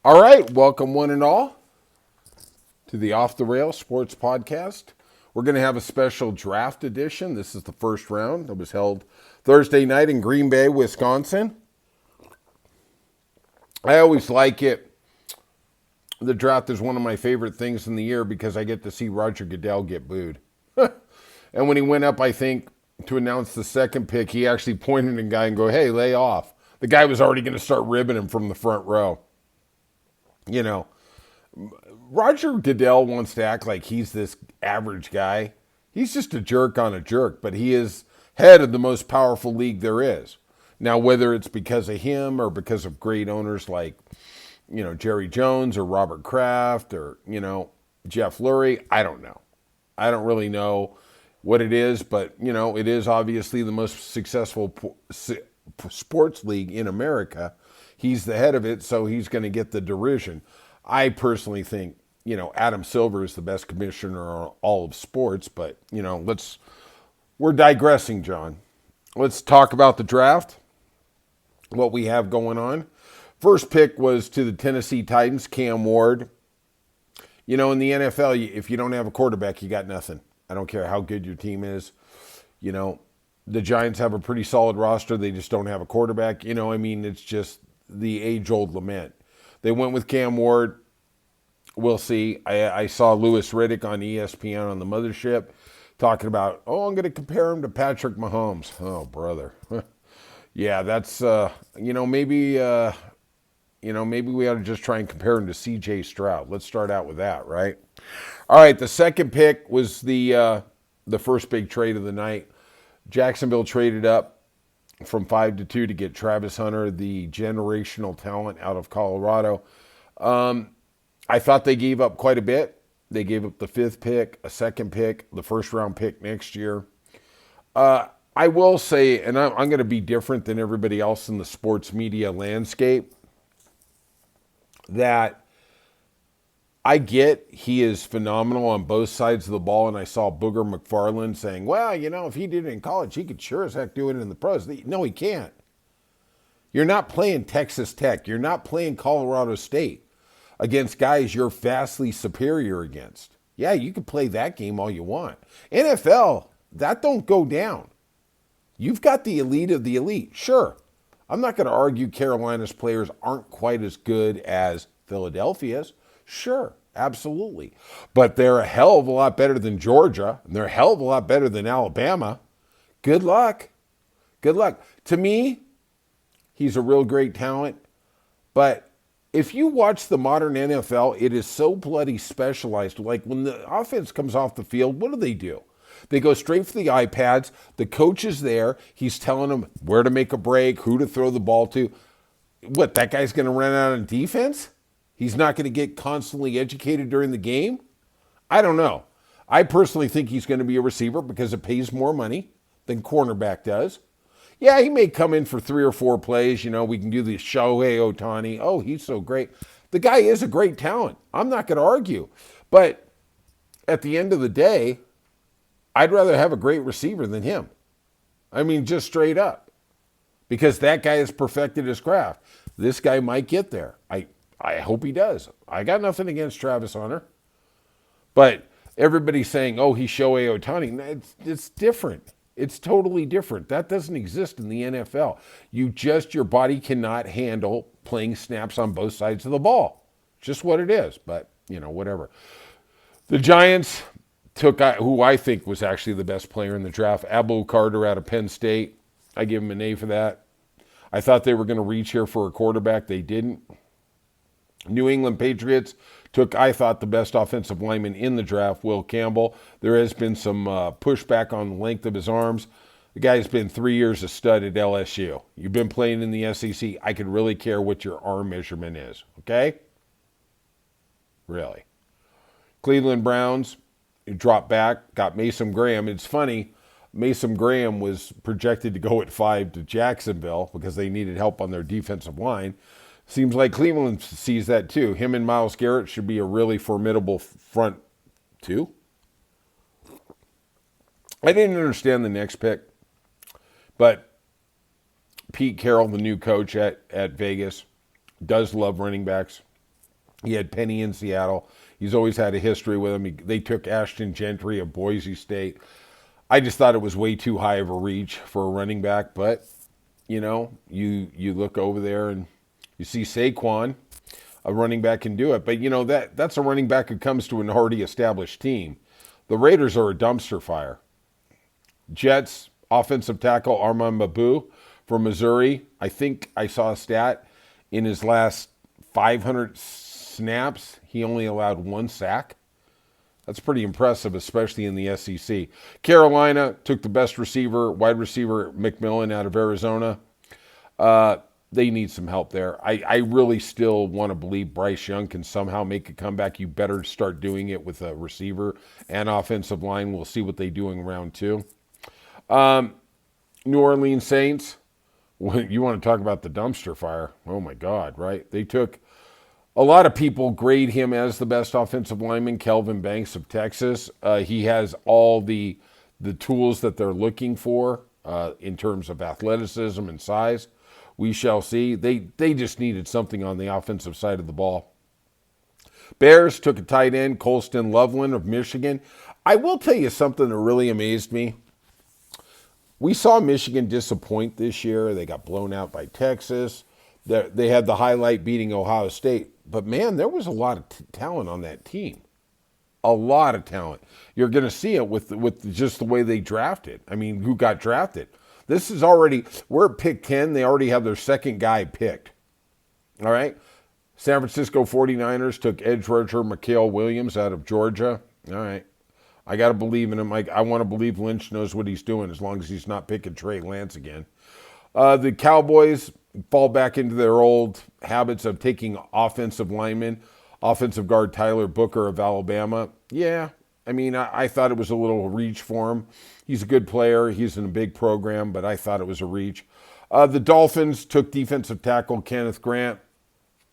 All right, welcome one and all to the Off the Rails Sports Podcast. We're going to have a special draft edition. This is the first round that was held Thursday night in Green Bay, Wisconsin. I always like it. The draft is one of my favorite things in the year because I get to see Roger Goodell get booed. And when he went up, I think, to announce the second pick, he actually pointed at a guy and go, "Hey, lay off." The guy was already going to start ribbing him from the front row. You know, Roger Goodell wants to act like he's this average guy. He's just a jerk on a jerk, but he is head of the most powerful league there is. Now, whether it's because of him or because of great owners like, Jerry Jones or Robert Kraft or, Jeff Lurie, I don't know. I don't really know what it is, but, it is obviously the most successful sports league in America. He's the head of it, so he's going to get the derision. I personally think, Adam Silver is the best commissioner of all of sports, but, we're digressing, John. Let's talk about the draft, what we have going on. First pick was to the Tennessee Titans, Cam Ward. In the NFL, if you don't have a quarterback, you got nothing. I don't care how good your team is. The Giants have a pretty solid roster. They just don't have a quarterback. It's just the age-old lament. They went with Cam Ward. We'll see. I saw Louis Riddick on ESPN on the Mothership talking about, I'm going to compare him to Patrick Mahomes. Oh, brother. Yeah, that's, maybe we ought to just try and compare him to C.J. Stroud. Let's start out with that, right? All right, the second pick was the first big trade of the night. Jacksonville traded up from 5 to 2 to get Travis Hunter, the generational talent out of Colorado. I thought they gave up quite a bit. They gave up the 5th pick, a 2nd pick, the first-round pick next year. I will say, and I'm going to be different than everybody else in the sports media landscape, that I get he is phenomenal on both sides of the ball, and I saw Booger McFarland saying, well, if he did it in college, he could sure as heck do it in the pros. No, he can't. You're not playing Texas Tech. You're not playing Colorado State against guys you're vastly superior against. Yeah, you can play that game all you want. NFL, that don't go down. You've got the elite of the elite. Sure, I'm not going to argue Carolina's players aren't quite as good as Philadelphia's. Sure, absolutely. But they're a hell of a lot better than Georgia, and they're a hell of a lot better than Alabama. Good luck. Good luck. To me, he's a real great talent. But if you watch the modern NFL, it is so bloody specialized. Like when the offense comes off the field, what do? They go straight for the iPads. The coach is there. He's telling them where to make a break, who to throw the ball to. What, that guy's going to run out on defense? He's not going to get constantly educated during the game? I don't know. I personally think he's going to be a receiver because it pays more money than cornerback does. Yeah, he may come in for 3 or 4 plays. We can do the Shohei Ohtani. Oh, he's so great. The guy is a great talent. I'm not going to argue. But at the end of the day, I'd rather have a great receiver than him. Just straight up. Because that guy has perfected his craft. This guy might get there. I hope he does. I got nothing against Travis Hunter. But everybody's saying, he's Shohei Ohtani. It's different. It's totally different. That doesn't exist in the NFL. Your body cannot handle playing snaps on both sides of the ball. Just what it is. But, whatever. The Giants took who I think was actually the best player in the draft, Abu Carter out of Penn State. I give him an A for that. I thought they were going to reach here for a quarterback. They didn't. New England Patriots took, I thought, the best offensive lineman in the draft, Will Campbell. There has been some pushback on the length of his arms. The guy's been 3 years a stud at LSU. You've been playing in the SEC. I could really care what your arm measurement is, okay? Really. Cleveland Browns dropped back, got Mason Graham. It's funny, Mason Graham was projected to go at 5 to Jacksonville because they needed help on their defensive line. Seems like Cleveland sees that too. Him and Myles Garrett should be a really formidable front two. I didn't understand the next pick, but Pete Carroll, the new coach at Vegas, does love running backs. He had Penny in Seattle. He's always had a history with him. They took Ashton Gentry of Boise State. I just thought it was way too high of a reach for a running back, but you look over there and you see Saquon, a running back can do it. But that's a running back who comes to an already established team. The Raiders are a dumpster fire. Jets offensive tackle Armand Babu from Missouri. I think I saw a stat in his last 500 snaps, he only allowed one sack. That's pretty impressive, especially in the SEC. Carolina took the best receiver, wide receiver McMillan out of Arizona. They need some help there. I really still want to believe Bryce Young can somehow make a comeback. You better start doing it with a receiver and offensive line. We'll see what they do in round 2. New Orleans Saints, you want to talk about the dumpster fire. Oh, my God, right? They took a lot of people grade him as the best offensive lineman, Kelvin Banks of Texas. He has all the tools that they're looking for in terms of athleticism and size. We shall see. They just needed something on the offensive side of the ball. Bears took a tight end, Colston Loveland of Michigan. I will tell you something that really amazed me. We saw Michigan disappoint this year. They got blown out by Texas. They had the highlight beating Ohio State. But, man, there was a lot of talent on that team. A lot of talent. You're going to see it with just the way they drafted. I mean, who got drafted? This is already, we're at pick 10. They already have their second guy picked. All right? San Francisco 49ers took edge rusher Mikael Williams out of Georgia. All right. I got to believe in him. I want to believe Lynch knows what he's doing as long as he's not picking Trey Lance again. The Cowboys fall back into their old habits of taking offensive linemen. Offensive guard Tyler Booker of Alabama. Yeah, I mean, I thought it was a little reach for him. He's a good player. He's in a big program, but I thought it was a reach. The Dolphins took defensive tackle Kenneth Grant.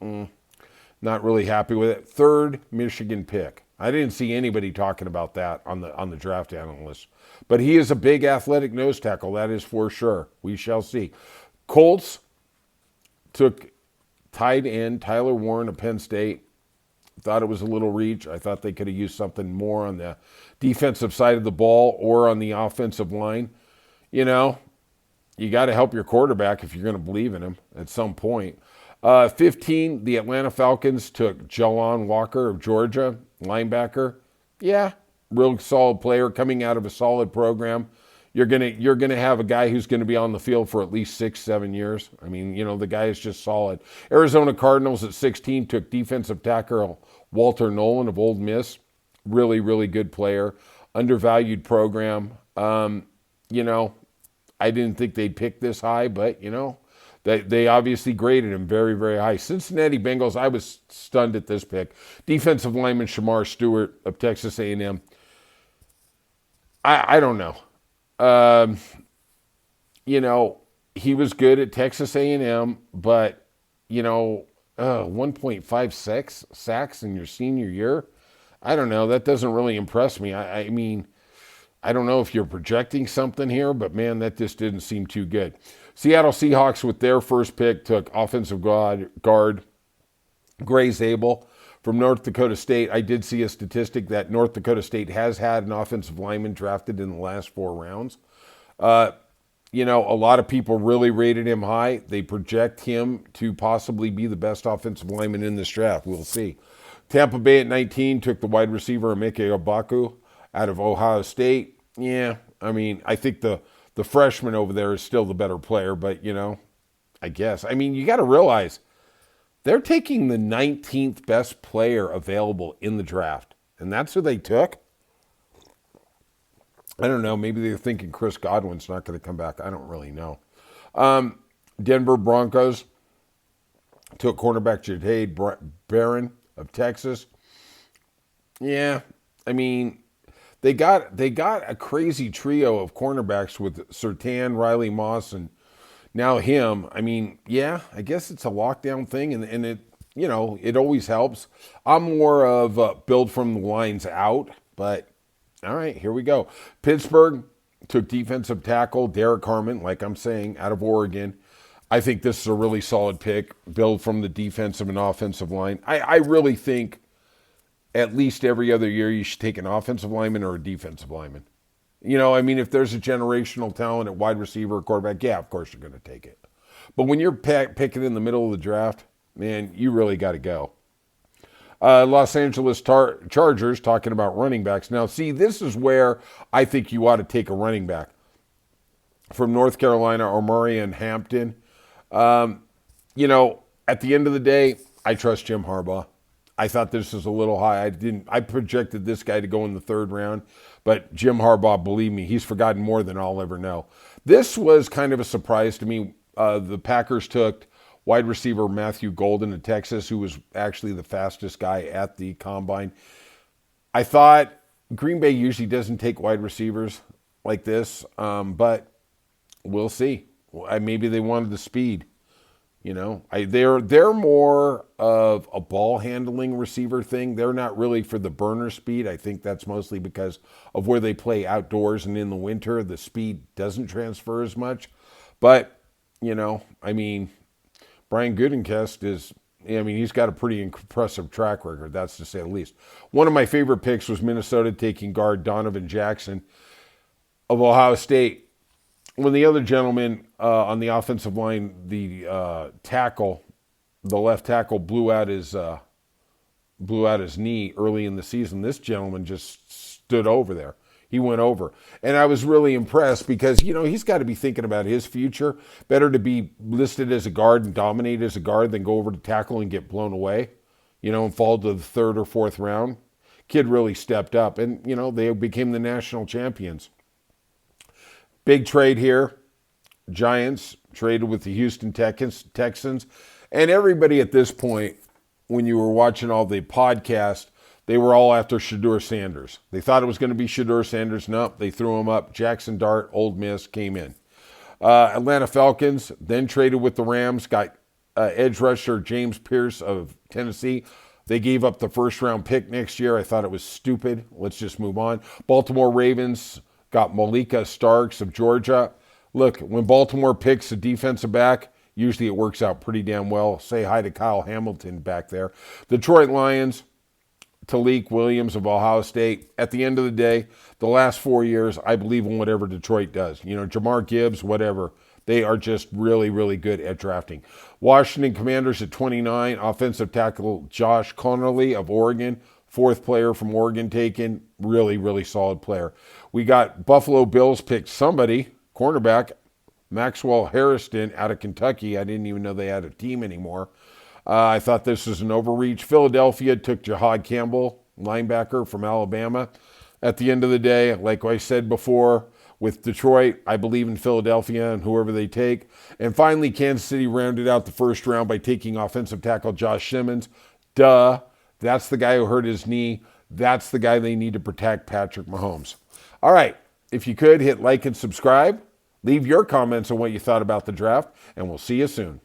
Not really happy with it. Third Michigan pick. I didn't see anybody talking about that on the draft analyst. But he is a big athletic nose tackle, that is for sure. We shall see. Colts took tight end Tyler Warren of Penn State. Thought it was a little reach. I thought they could have used something more on the defensive side of the ball or on the offensive line. You got to help your quarterback if you're going to believe in him at some point. 15, the Atlanta Falcons took Jalon Walker of Georgia, linebacker. Yeah, real solid player coming out of a solid program. You're gonna have a guy who's going to be on the field for at least 6-7 years. I mean, the guy is just solid. Arizona Cardinals at 16 took defensive tackle Walter Nolan of Ole Miss. Really, really good player. Undervalued program. I didn't think they'd pick this high, but they obviously graded him very, very high. Cincinnati Bengals, I was stunned at this pick. Defensive lineman Shamar Stewart of Texas A&M. I don't know. He was good at Texas A&M, but 1.56 sacks in your senior year. I don't know. That doesn't really impress me. I mean, I don't know if you're projecting something here, but man, that just didn't seem too good. Seattle Seahawks with their first pick took offensive guard Gray Zabel from North Dakota State. I did see a statistic that North Dakota State has had an offensive lineman drafted in the last 4 rounds. A lot of people really rated him high. They project him to possibly be the best offensive lineman in this draft. We'll see. Tampa Bay at 19 took the wide receiver Emeka Obaku out of Ohio State. Yeah, I mean, I think the freshman over there is still the better player, but, I guess. I mean, you got to realize they're taking the 19th best player available in the draft, and that's who they took. I don't know. Maybe they're thinking Chris Godwin's not going to come back. I don't really know. Denver Broncos took cornerback Jahdae Barron of Texas. Yeah, I mean, they got a crazy trio of cornerbacks with Surtain, Riley Moss, and now him. I mean, yeah, I guess it's a lockdown thing, and it it always helps. I'm more of build from the lines out, but all right, here we go. Pittsburgh took defensive tackle Derek Harmon, like I'm saying, out of Oregon. I think this is a really solid pick, build from the defensive and offensive line. I really think at least every other year you should take an offensive lineman or a defensive lineman. I mean, if there's a generational talent at wide receiver or quarterback, yeah, of course you're going to take it. But when you're picking in the middle of the draft, man, you really got to go. Los Angeles Chargers talking about running backs. Now, see, this is where I think you ought to take a running back. From North Carolina, Omarion Hampton. At the end of the day, I trust Jim Harbaugh. I thought this was a little high. I projected this guy to go in the third round, but Jim Harbaugh, believe me, he's forgotten more than I'll ever know. This was kind of a surprise to me. The Packers took wide receiver Matthew Golden of Texas, who was actually the fastest guy at the combine. I thought Green Bay usually doesn't take wide receivers like this, but we'll see. Maybe they wanted the speed. They're more of a ball handling receiver thing. They're not really for the burner speed. I think that's mostly because of where they play outdoors and in the winter. The speed doesn't transfer as much. But, Brian Gutekunst he's got a pretty impressive track record, that's to say the least. One of my favorite picks was Minnesota taking guard Donovan Jackson of Ohio State. When the other gentleman on the offensive line, the left tackle, blew out his knee early in the season, this gentleman just stood over there. He went over. And I was really impressed because, he's got to be thinking about his future. Better to be listed as a guard and dominate as a guard than go over to tackle and get blown away, and fall to the third or fourth round. Kid really stepped up. And, they became the national champions. Big trade here. Giants traded with the Houston Texans. And everybody at this point, when you were watching all the podcasts, they were all after Shedeur Sanders. They thought it was going to be Shedeur Sanders. Nope, they threw him up. Jackson Dart, Ole Miss, came in. Atlanta Falcons then traded with the Rams, got edge rusher James Pierce of Tennessee. They gave up the first-round pick next year. I thought it was stupid. Let's just move on. Baltimore Ravens got Malika Starks of Georgia. Look, when Baltimore picks a defensive back, usually it works out pretty damn well. Say hi to Kyle Hamilton back there. Detroit Lions, Talik Williams of Ohio State. At the end of the day, the last 4 years, I believe in whatever Detroit does. Jamar Gibbs, whatever. They are just really, really good at drafting. Washington Commanders at 29, offensive tackle Josh Conerly of Oregon. Fourth player from Oregon taken. Really, really solid player. We got Buffalo Bills picked somebody, cornerback, Maxwell Harrison out of Kentucky. I didn't even know they had a team anymore. I thought this was an overreach. Philadelphia took Jahad Campbell, linebacker from Alabama. At the end of the day, like I said before, with Detroit, I believe in Philadelphia and whoever they take. And finally, Kansas City rounded out the first round by taking offensive tackle Josh Simmons. Duh. That's the guy who hurt his knee. That's the guy they need to protect, Patrick Mahomes. All right. If you could, hit like and subscribe. Leave your comments on what you thought about the draft, and we'll see you soon.